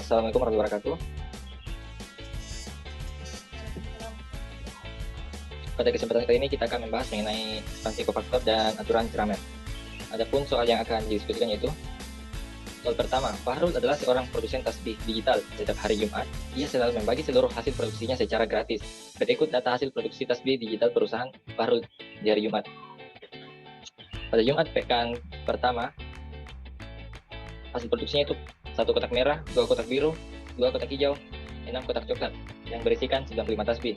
Assalamualaikum warahmatullahi wabarakatuh. Pada kesempatan kali ini kita akan membahas mengenai ekspansi kofaktor dan aturan Kramer. Adapun soal yang akan didiskusikan yaitu soal pertama, Fahrul adalah seorang produsen tasbih digital. Setiap hari Jumat, ia selalu membagi seluruh hasil produksinya secara gratis. Berikut data hasil produksi tasbih digital perusahaan Fahrul di hari Jumat. Pada Jumat pekan pertama, hasil produksinya itu 1 kotak merah, 2 kotak biru, 2 kotak hijau, 6 kotak coklat yang berisikan 95 tasbih.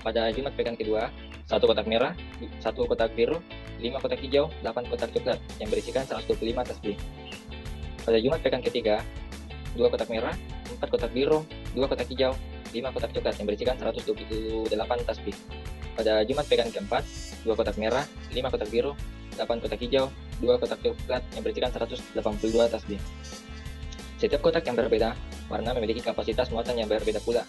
Pada Jumat pekan kedua, 1 kotak merah, 1 kotak biru, 5 kotak hijau, 8 kotak coklat yang berisikan 125 tasbih. Pada Jumat pekan ketiga, 2 kotak merah, 4 kotak biru, 2 kotak hijau, 5 kotak coklat yang berisikan 128 tasbih. Pada Jumat pekan keempat, 2 kotak merah, 5 kotak biru, 8 kotak hijau, 2 kotak coklat yang berisikan 182 tasbih. Setiap kotak yang berbeda warna memiliki kapasitas muatan yang berbeda pula.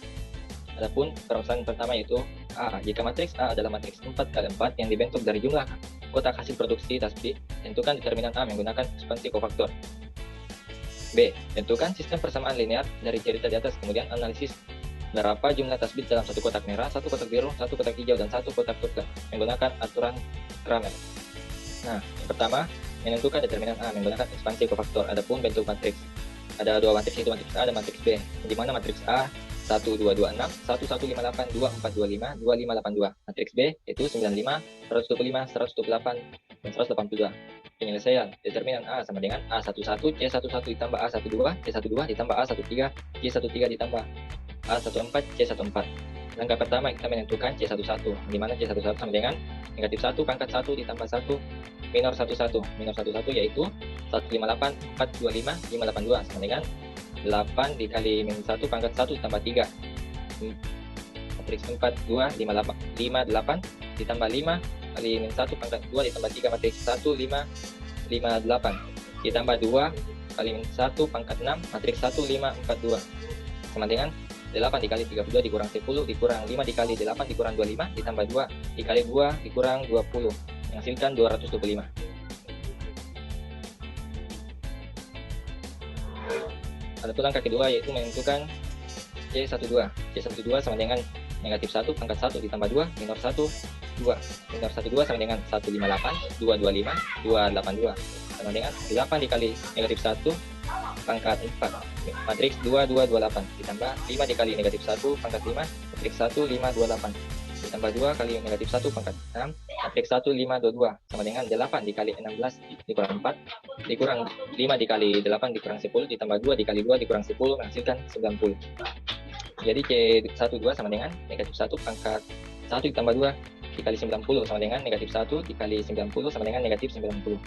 Adapun permasalahan pertama yaitu A. Jika matriks A adalah matriks 4x4 yang dibentuk dari jumlah kotak hasil produksi tasbih, tentukan determinan A menggunakan ekspansi kofaktor. B. Tentukan sistem persamaan linear dari cerita di atas, kemudian analisis berapa jumlah tasbih dalam 1 kotak merah, 1 kotak biru, 1 kotak hijau, dan 1 kotak coklat menggunakan aturan Kramer. Nah, yang pertama, menentukan determinan A menggunakan ekspansi kofaktor. Adapun bentuk matriks, ada 2 matriks, yaitu matriks A dan matriks B, di mana matriks A 1226, 1158, 2425, 2582. Matriks B itu 95, 125, 128, dan 182. Penyelesaian, determinan A sama dengan A11, C11 ditambah A12, C12 ditambah A13, C13 ditambah A14, C14. Langkah pertama kita menentukan C11, di mana C11 sama dengan negatif 1 pangkat 1 ditambah 1 minor 11. Minor 11 yaitu 158, 425, 582 sama dengan 8 dikali min 1 pangkat 1 ditambah 3. Matriks 4, 2, 58 ditambah 5 kali min 1 pangkat 2 ditambah 3. Matriks 1, 5, 58 ditambah 2 kali min 1 pangkat 6. Matriks 1, 5, 42 sama dengan 8 dikali 32 dikurang 10 dikurang 5 dikali 8 dikurang 25 ditambah 2 dikali 2 dikurang 20 menghasilkan 225. Adapun langkah kedua yaitu menentukan C12. C12 sama dengan negatif 1 pangkat 1 ditambah 2 minor 1 2. Minor 12 sama dengan 158, 225, 282 sama dengan 8 dikali negatif 1 pangkat 4. Matriks 2228 ditambah 5 dikali negatif 1 pangkat 5. Matriks 1528 ditambah 2 kali negatif 1 pangkat 6. Matriks 1522 sama dengan 8 dikali 16 dikurang 4 dikurang 5 dikali 8 dikurang 10 ditambah 2 dikali 2 dikurang 10 menghasilkan 90. Jadi C12 sama dengan negatif 1 pangkat 1 ditambah 2 dikali 90 sama dengan negatif 1 dikali 90 sama dengan negatif 90.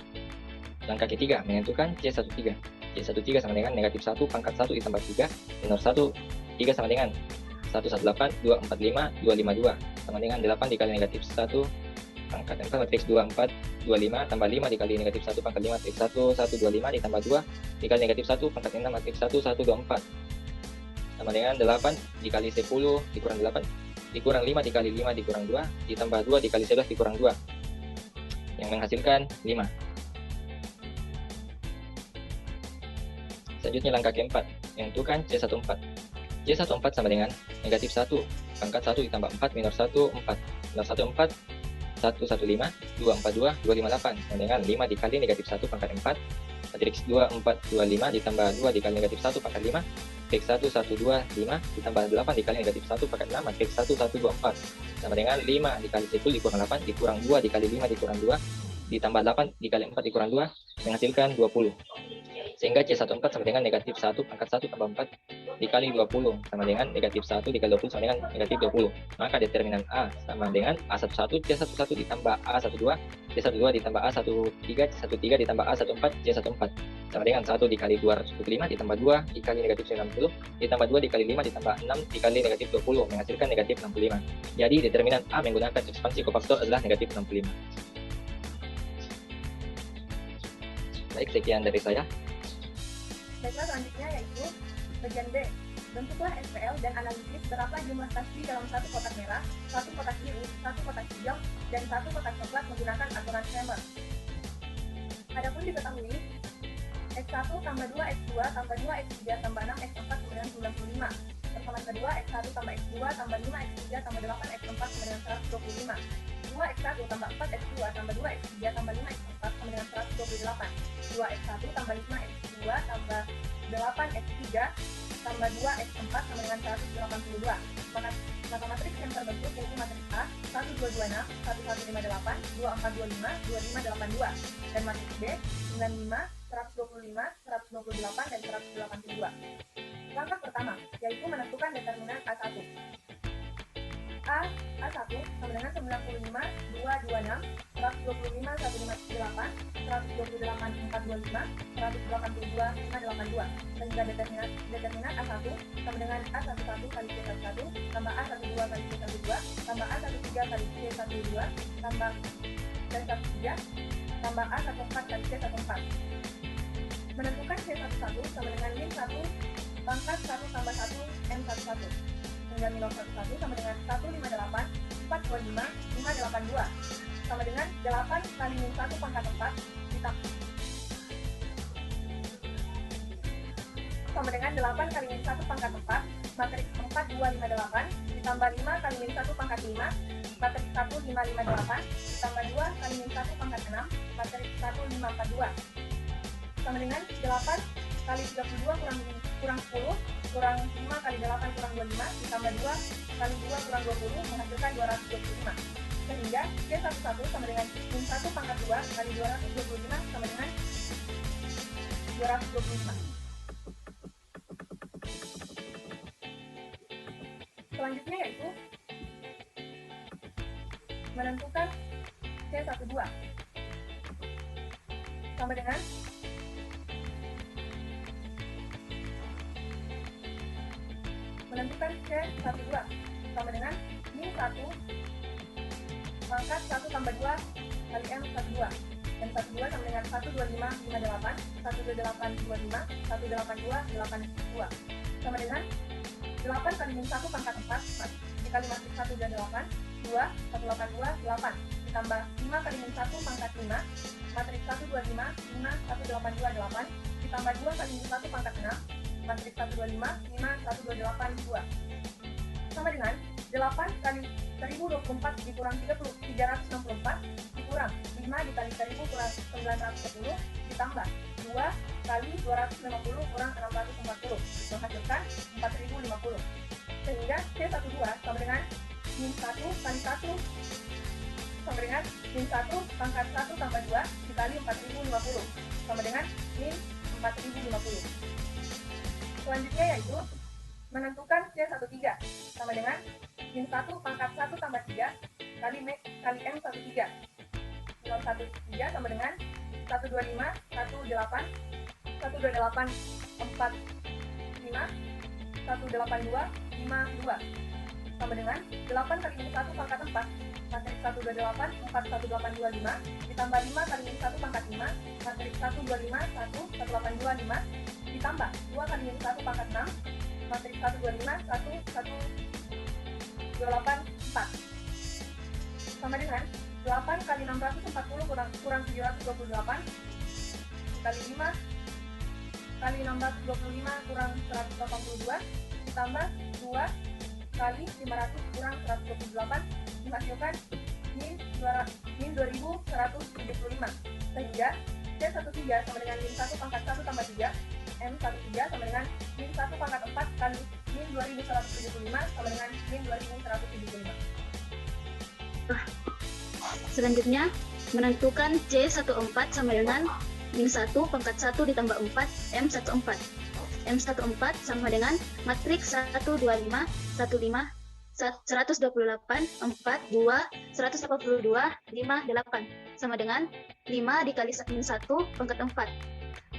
Langkah ketiga menentukan C13. C13 sama dengan negatif 1 pangkat 1 ditambah 3 minor 1 3 sama dengan 118, 245, 252 sama dengan 8 dikali negatif 1 pangkat 4. Matriks 24, 25 tambah 5 dikali negatif 1 pangkat 5. Matriks 1, 125 ditambah 2 dikali negatif 1 pangkat 6. Matriks 1, 124 sama dengan 8 dikali 10 dikurang 8 dikurang 5 dikali 5 dikurang 2 ditambah 2 dikali 11 dikurang 2 yang menghasilkan 5. Selanjutnya langkah keempat, menentukan C14. C14 sama dengan negatif 1 pangkat 1 ditambah 4 minor 1 4. Minor 1 4 115 242 258 sama dengan 5 dikali negatif 1 pangkat 4. Matriks 2425 ditambah 2 dikali negatif 1 pangkat 5. Matriks 1125 ditambah 8 dikali negatif 1 pangkat 6. Matriks 1124 sama dengan 5 dikali 10 dikurang 8 dikurang 2 dikali 5 dikurang 2 ditambah 8 dikali 4 dikurang 2 menghasilkan 20. Sehingga C14 sama dengan negatif 1 pangkat 1 tambah 4 dikali 20 sama dengan negatif 1 dikali 20 sama dengan negatif 20. Maka determinan A sama dengan A11, C11 ditambah A12, C12 ditambah A13, C13 ditambah A14, C14 sama dengan 1 dikali 225 ditambah 2 dikali negatif 90 ditambah 2 dikali 5 ditambah 6 dikali negatif 20 menghasilkan negatif 65. Jadi determinan A menggunakan ekspansi kofaktor adalah negatif 65. Baik, sekian dari saya. Baiklah, selanjutnya yaitu bagian B. Bentuklah SPL dan analisis berapa jumlah tasbih dalam 1 kotak merah, 1 kotak biru, 1 kotak hijau, dan 1 kotak coklat menggunakan aturan Kramer. Adapun diketahui X1 tambah 2 X2 tambah 2 X3 tambah 6 X4 kemudian dengan 95. Persamaan kedua, X1 tambah X2 tambah 5 X3 tambah 8 X4 sama dengan 125. 2X1 tambah 4 X2 tambah 2 X3 tambah 5 X4 sama dengan 128. 2X1 tambah 5 X2 tambah 8 X3 tambah 2 X4 sama dengan 182. Maka matriks yang terbentuk yaitu matriks A 1226, 1158, 2425, 2582, dan matriks B 95, 125, 128, dan 182. Langkah pertama yaitu menentukan determinan A1. A1 sama dengan 95, 226, 125, 158, 128, 425, 182, 582. Sehingga determinan A1 sama dengan A11 kali C11 tambah A12 kali C12 tambah A13 kali C12 tambah C13 tambah A14 kali C14. Menentukan C11 sama dengan min 1 pangkat 1 tambah 1 M11. Sehingga min 11 sama dengan 158, 425, 582 sama dengan 8 kali min 1 pangkat 4 sama dengan 8 kali min 1 pangkat 4 matriks 4258 ditambah 5 kali min 1 pangkat 5 matriks 1558 ditambah 2 kali min 1 pangkat 6 matriks 1542 sama dengan 8 kali 32 kurang 10 kurang 5 kali 8 kurang 25 ditambah 2 kali 2 kurang 20 menghasilkan 225. Sehingga C11 sama dengan min 1 pangkat 2 kali 225 sama dengan 225. Selanjutnya yaitu menentukan C12 sama dengan sama dengan min 1 pangkat 1 tambah 2 kali M12 dan 12 sama dengan 12558 12825 182 sama dengan 8 kali min 1 pangkat 4 dikali matriks 1 dan 8 2 182 8 ditambah 5 kali min 1 pangkat 5 matriks 125 5 182 8 ditambah 2 kali min 1 pangkat 6 matriks 125 5 128 2 sama dengan 8 kali 1024 dikurang 364 dikurang 5 dikali 1000 kurang 910 ditambah 2 kali 250 kurang 640 menghasilkan 4050. Sehingga C12 sama dengan min 1 kali 1 sama dengan min 1 pangkat 1 tambah 2 dikali 4050 sama dengan min 4050. Selanjutnya yaitu menentukan C13 sama dengan min 1 pangkat 1 tambah 3 kali M13. Min 13 sama dengan 125, 18, 128, 45, 182, 52 sama dengan 8 kali min 1 pangkat 4 matriks 128, 41825 ditambah 5 kali min 1 pangkat 5 matriks 125, 1, 1825 ditambah 2 kali min 1 pangkat 6 matriks 125, 1, 1, 284 sama dengan 8 kali 640 kurang 728 dikali 5 kali 625 kurang 182 ditambah 2 kali 500 kurang 128 menghasilkan min 2175. Sehingga C13 sama dengan min 1 pangkat 1 tambah 3 M13 sama dengan min 1 pangkat 4 kali min 2175 sama dengan min 2175. Selanjutnya, menentukan C14 sama dengan min 1 pangkat 1 ditambah 4 M14. M14 sama dengan matriks 125, 15, 128, 4, 2, 182, 5, 8 sama dengan 5 dikali min 1 pangkat 4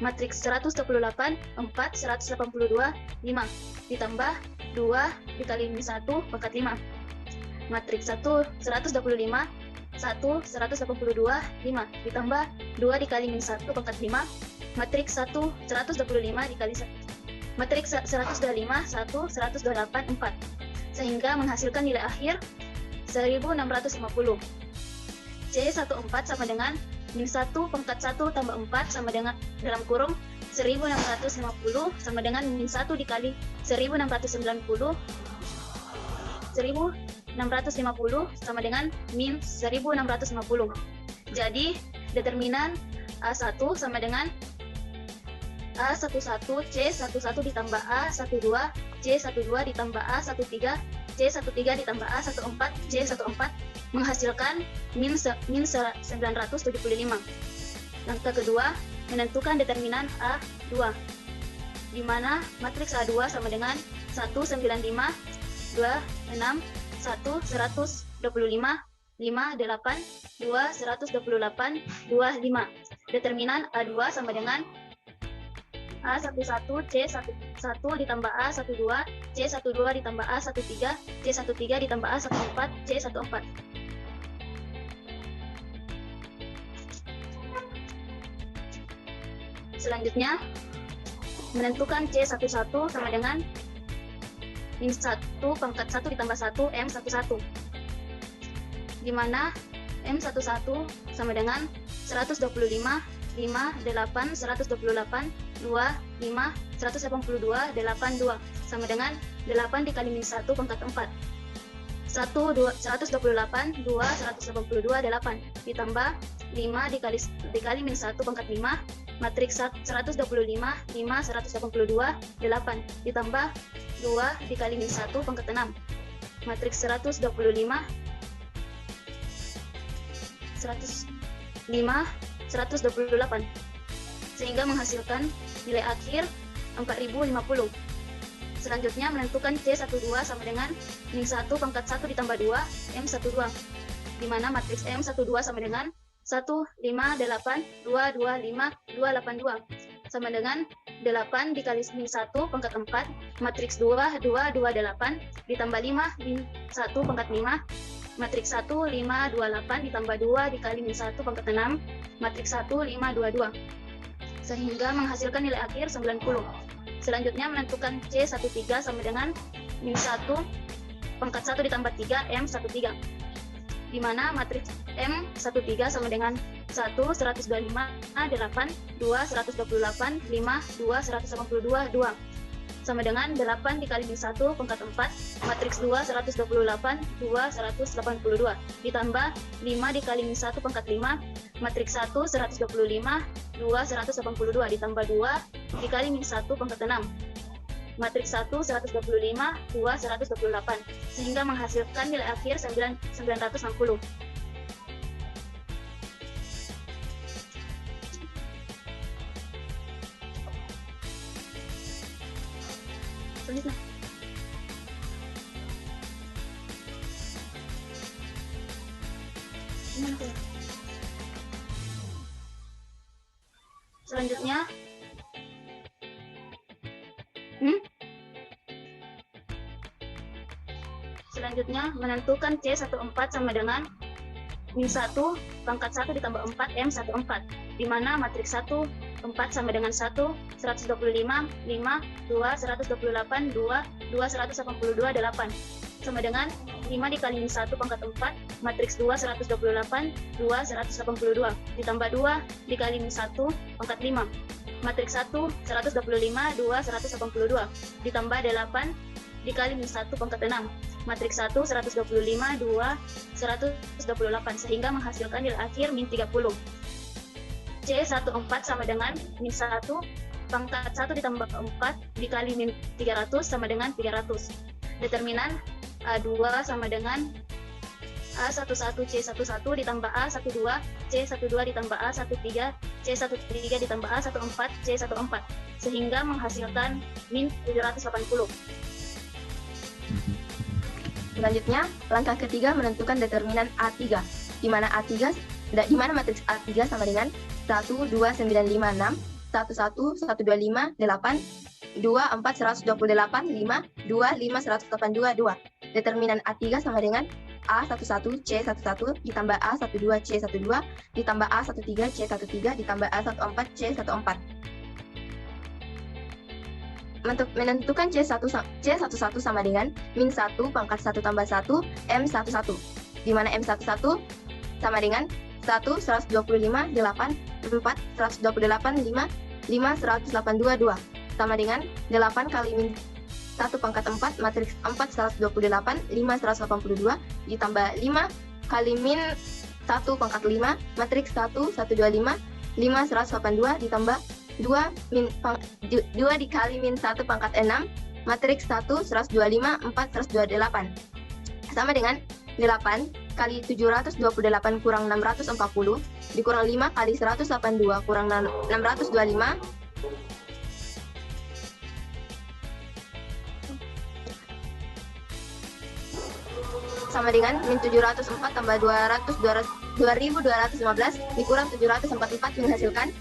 matriks 128, 4, 182, 5 ditambah 2 dikali min 1 pangkat 5 matriks 1, 125, 1, 182, 5 ditambah 2 dikali min 1 pangkat 5 matriks 1, 125 dikali 1 matriks 125, 1, 128, 4 sehingga menghasilkan nilai akhir 1650. C14 sama dengan min 1 pangkat 1 tambah 4 sama dengan dalam kurung 1650 sama dengan min 1 dikali 1690, 1650 sama dengan min 1650. Jadi determinan A1 sama dengan A11 C11 ditambah A12 C12 ditambah A13 C13 ditambah A14 C14 menghasilkan min 975. Langkah kedua, menentukan determinan A2, di mana matriks A2 sama dengan 195, 26, 1, 125, 5, 8, 2, 128, 2, 5. Determinan A2 sama dengan A11 C11 ditambah A12 C12 ditambah A13 C13 ditambah A14 C14. Selanjutnya, menentukan C11 sama dengan min 1 pangkat 1 ditambah 1 M11, di mana M11 sama dengan 125, 5, 8, 128, 2, 5, 182, 82, sama dengan 8 dikali min 1 pangkat 4. 128, 2, 182, 8, ditambah 5 dikali min 1 pangkat 5, matriks 125, 5, 182, 8, ditambah 2 dikali min 1 pangkat 6, matriks 125, 128, sehingga menghasilkan nilai akhir 4050. Selanjutnya menentukan C12 sama dengan min 1 pangkat 1 ditambah 2 M12, di mana matriks M12 sama dengan 1, 5, 8, 2, 2, 5, 2, 8, 2, sama dengan 8 dikali min 1 pangkat 4, matriks 2, 2, 2, 8, ditambah 5 min 1 pangkat 5, matriks 1, 5, 28, ditambah 2 dikali min 1 pangkat 6, matriks 1, 5, 2, 2, sehingga menghasilkan nilai akhir 90. Selanjutnya menentukan C13 sama dengan min 1 pangkat 1 ditambah 3 M13, di mana matriks M13 sama dengan 1, 125, 8, 2, 128, 5, 2, 182, 2, sama dengan 8 dikali min 1 pangkat 4, matriks 2, 128, 2, 182, ditambah 5 dikali min 1 pangkat 5, matriks 1, 125, 2, 182, ditambah 2 dikali min 1 pangkat 6, matriks 1, 125, 2, 128, sehingga menghasilkan nilai akhir 960. Selanjutnya, selanjutnya menentukan C14 sama dengan min 1 pangkat 1 ditambah 4 M14, di mana matriks 1, 4 sama dengan 1, 125, 5, 2, 128, 2, 182, 8, sama dengan 5 dikali min 1 pangkat 4, matriks 2, 128, 2, 182, ditambah 2 dikali min 1 pangkat 5, matriks 1, 125, 2, 182, ditambah 8 dikali min 1 pangkat 6, matriks 1, 125, 2, 128, sehingga menghasilkan nilai akhir min 30. C14 sama dengan min 1 pangkat 1 ditambah 4 dikali min 300 sama dengan 300. Determinan A2 sama dengan A11 C11 ditambah A12 C12 ditambah A13 C13 ditambah A14 C14, sehingga menghasilkan min 780. Selanjutnya, langkah ketiga menentukan determinan A3, di mana matriks A3 sama dengan 1, 2, 9, 5, 6, 1, 1, 1, 2, 5, 8, 2, 4, 128, 5, 2, 5, 182, 2. Determinan A3 sama dengan A11 C11 ditambah A12 C12 ditambah A13 C13 ditambah A14 C14. Menentukan C11 sama dengan min 1 pangkat 1 tambah 1 M11, di mana M11 sama dengan 1, 125, 8, 4, 128, 5, 5, 182, 2, sama dengan 8 kali min 1 pangkat 4 matriks 4 128, 5 182 ditambah 5 kali min 1 pangkat 5 matriks 1 125, 5 182 ditambah 2 dikali min 1 pangkat 6 matriks 1 125, 4 128 sama dengan 8 kali 728 kurang 640 dikurang 5 kali 182 kurang 625 sama dengan min 704 tambah 2215 dikurang 744 menghasilkan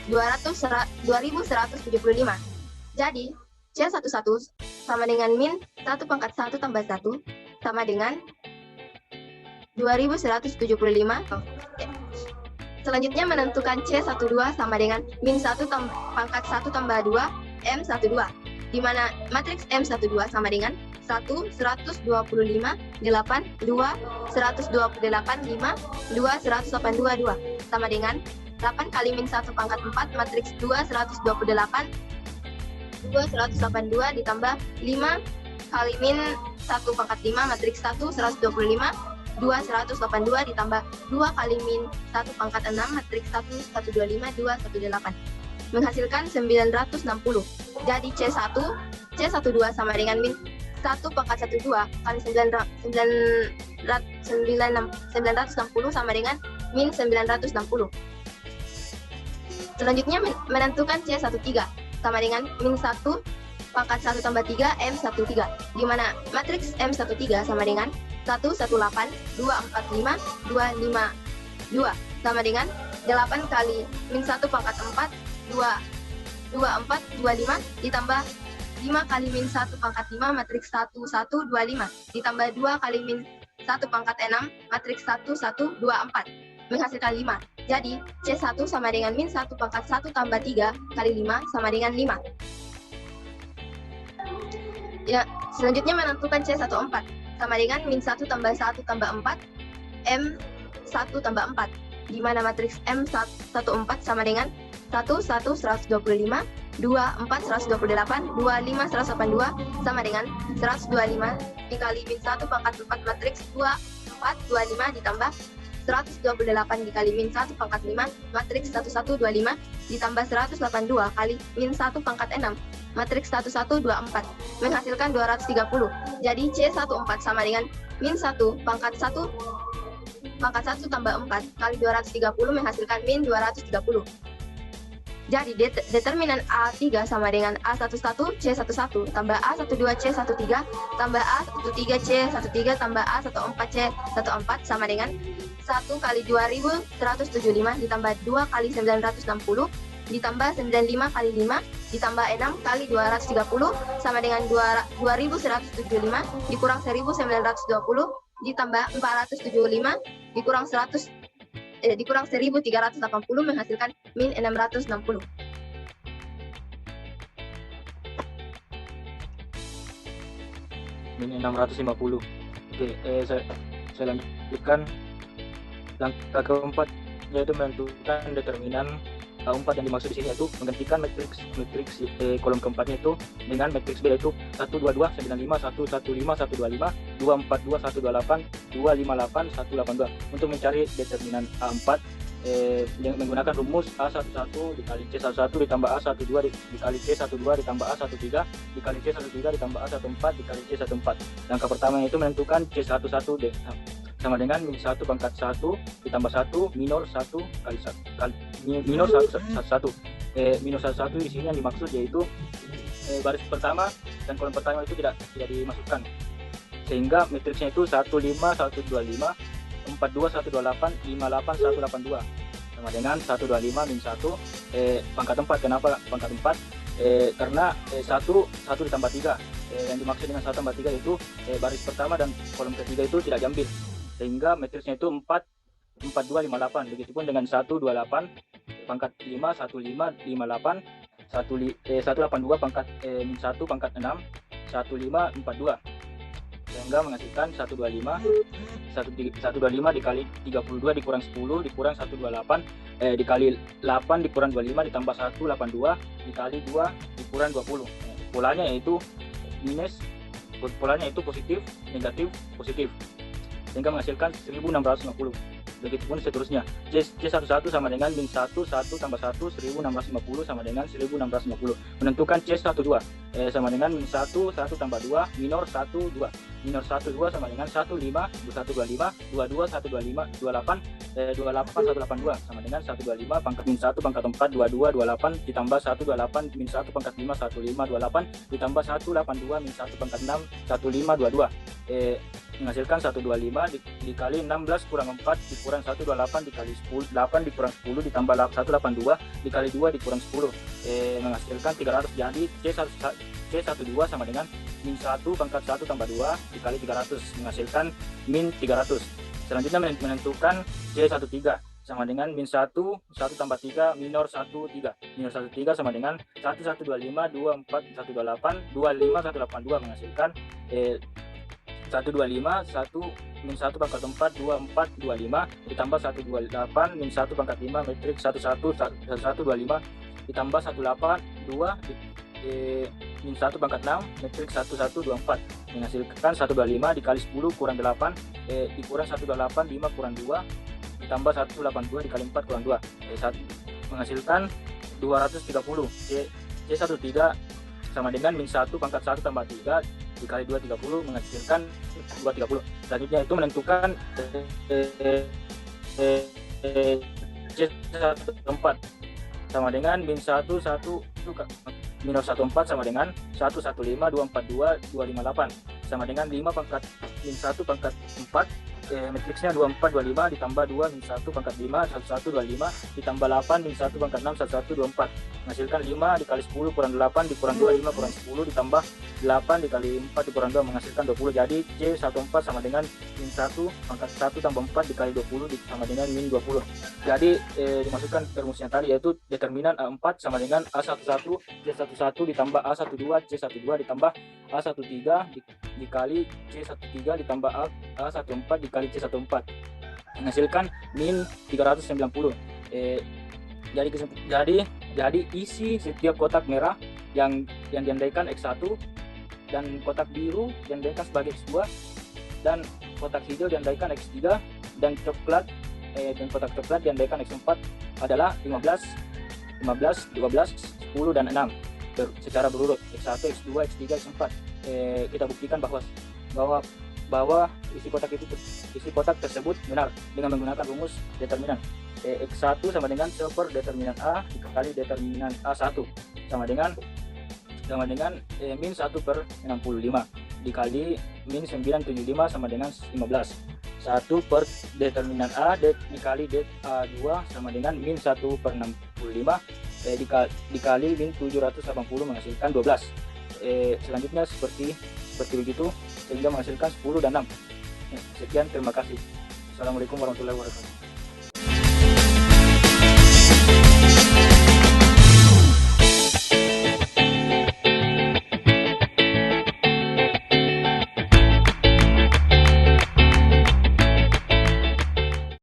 2175. Jadi C11 sama dengan min 1 pangkat 1 tambah 1 sama dengan 2175. Selanjutnya menentukan C12 sama dengan min 1 pangkat 1 tambah 2 M12 di mana matriks M12 sama dengan 1 125 8 2 128 5 2 182 2 sama dengan 8 kali min 1 pangkat 4 matriks 2 128 2 182 ditambah 5 kali min 1 pangkat 5 matriks 1 125 2 182 ditambah 2 kali min 1 pangkat 6 matriks 1 125 2 118 menghasilkan 960. Jadi C12 sama dengan min 1 pangkat 12 kali 960 sama dengan min 960. Selanjutnya menentukan C13 sama dengan min 1 pangkat 1 tambah 3 M13 di mana matriks M13 sama dengan 118 245 252 sama dengan 8 kali min 1 pangkat 4 24 25 ditambah 5 kali min 1 pangkat 5 matriks 1125 ditambah 2 kali min 1 pangkat 6 matriks 1124 menghasilkan 5. Jadi C1 sama dengan min 1 pangkat 1 tambah 3 kali 5 sama dengan 5. Ya, selanjutnya menentukan C14 sama dengan min 1 tambah 1 tambah 4 M1 tambah 4 di mana matriks M14 sama dengan 1 1 125 2 4 128 2 5 182 sama dengan 125 dikali min 1 pangkat 4 matriks 2 4 25 ditambah 128 dikali min 1 pangkat 5 matriks 1125 ditambah 182 kali min 1 pangkat 6 matriks 1124 menghasilkan 230. Jadi C14 sama dengan min 1 pangkat 1 tambah 4 kali 230 menghasilkan min 230. Jadi determinan A3 sama dengan A11 C11 tambah A12 C13 tambah A13 C13 tambah A14 C14 sama dengan 1 kali 2175 ditambah 2 kali 960 ditambah 95 kali 5 ditambah 6 kali 230 sama dengan 2175 dikurang 1920 ditambah 475 dikurang 1380 menghasilkan min 660. Min 650. Oke, saya lanjutkan langkah keempat, yaitu menentukan determinan A4 yang dimaksud di sini, yaitu menggantikan matriks kolom keempatnya itu dengan matriks B, yaitu 122 95 115 125 242 128 258 182 untuk mencari determinan A4 dengan menggunakan rumus A11 dikali C11 ditambah A12 dikali C12 ditambah A13 dikali C13 ditambah A14 dikali C14. Langkah pertama itu menentukan C11 sama dengan min 1 pangkat 1 ditambah 1 minor 1 kali 1 minor 1 minus 1 di sini yang dimaksud yaitu baris pertama dan kolom pertama itu tidak dimasukkan, sehingga matriksnya itu 15 125 42 128 58 182 sama dengan 125 min 1 pangkat 4. Kenapa pangkat 4? Karena 1 ditambah 3 yang dimaksud dengan 1 tambah 3 itu baris pertama dan kolom ketiga itu tidak diambil, sehingga matriksnya itu 4258. Begitupun dengan 128 pangkat 5 15 58 182 pangkat min 1 pangkat 6 1542 sehingga menghasilkan 125 dikali 32 dikurang 10 dikurang 128 dikali 8 dikurang 25 ditambah 182 dikali 2 dikurang 20. Polanya yaitu minus, polanya itu positif, negatif, positif, sehingga menghasilkan 1650. Begitupun seterusnya. C11 sama dengan min 1 tambah 1 1650 sama dengan 1650. Menentukan C12 sama dengan min 1 tambah 2 minor 1 2. Minor 1 2 sama dengan 15 2125 22 125 28 28 182 sama dengan 125 pangkat min 1 pangkat 4 22 28 ditambah 128 min 1 pangkat 5 15 28 ditambah 182 min 1 pangkat 6 15 22 menghasilkan 125 dikali 16 kurang 4 dikurang 128 dikali 10 8 dikurang 10 ditambah 182 dikali 2 dikurang 10 menghasilkan 300. Jadi C12 sama dengan min 1 pangkat 1 tambah 2 dikali 300 menghasilkan min 300. Selanjutnya menentukan C13 sama dengan min 1 tambah 3 minor 13. Minor 13 sama dengan 1125 24 128 25 182 menghasilkan 125 1 min 1 pangkat 4 24 25 ditambah 128 min 1 pangkat 5 metrik 11 125 ditambah 182 min 1 pangkat 6 metrik 1124 menghasilkan 125 dikali 10 kurang 8 dikurang 128 5 kurang 2 ditambah 182 dikali 4 kurang 2 menghasilkan 230. C13 sama dengan min 1 pangkat 1 tambah 3 dikali 2 30 menghasilkan 230. Selanjutnya itu menentukan C14 sama dengan min 1 minus 14 sama dengan 115 242 258 sama dengan 5 pangkat min 1 pangkat 4 matriksnya 2425 ditambah 2 min 1 pangkat 5 1125 ditambah 8 min 1 pangkat 6 1124 menghasilkan 5 dikali 10 kurang 8 dikurang 2 5 kurang 10 ditambah 8 dikali 4 dikurang 2 menghasilkan 20. Jadi C14 sama dengan min 1 pangkat 1 tambah 4 dikali 20 sama dengan min 20. Jadi dimasukkan ke rumusnya tadi, yaitu determinan A4 sama dengan A11 C11 ditambah A12 C12 ditambah A13 dikali C13 ditambah A14 dikali C14 menghasilkan min 390. Jadi isi setiap kotak merah yang diandaikan X1 dan kotak biru diandaikan sebagai X2 dan kotak hijau diandaikan X3 dan coklat dan kotak coklat diandaikan X4 adalah 15, 12, 10 dan 6 secara berurut X1, X2, X3, X4. Kita buktikan bahwa isi kotak tersebut benar dengan menggunakan rumus determinan. X1 sama dengan seper determinan A dikali determinan A1 sama dengan min 1 per 65 dikali min 975 sama dengan 15. 1 per determinan A dikali A2 sama dengan min 1 per 65 dikali min 780 menghasilkan 12. Selanjutnya seperti begitu sehingga menghasilkan 10 dan 6. Sekian, terima kasih. Assalamualaikum warahmatullahi wabarakatuh.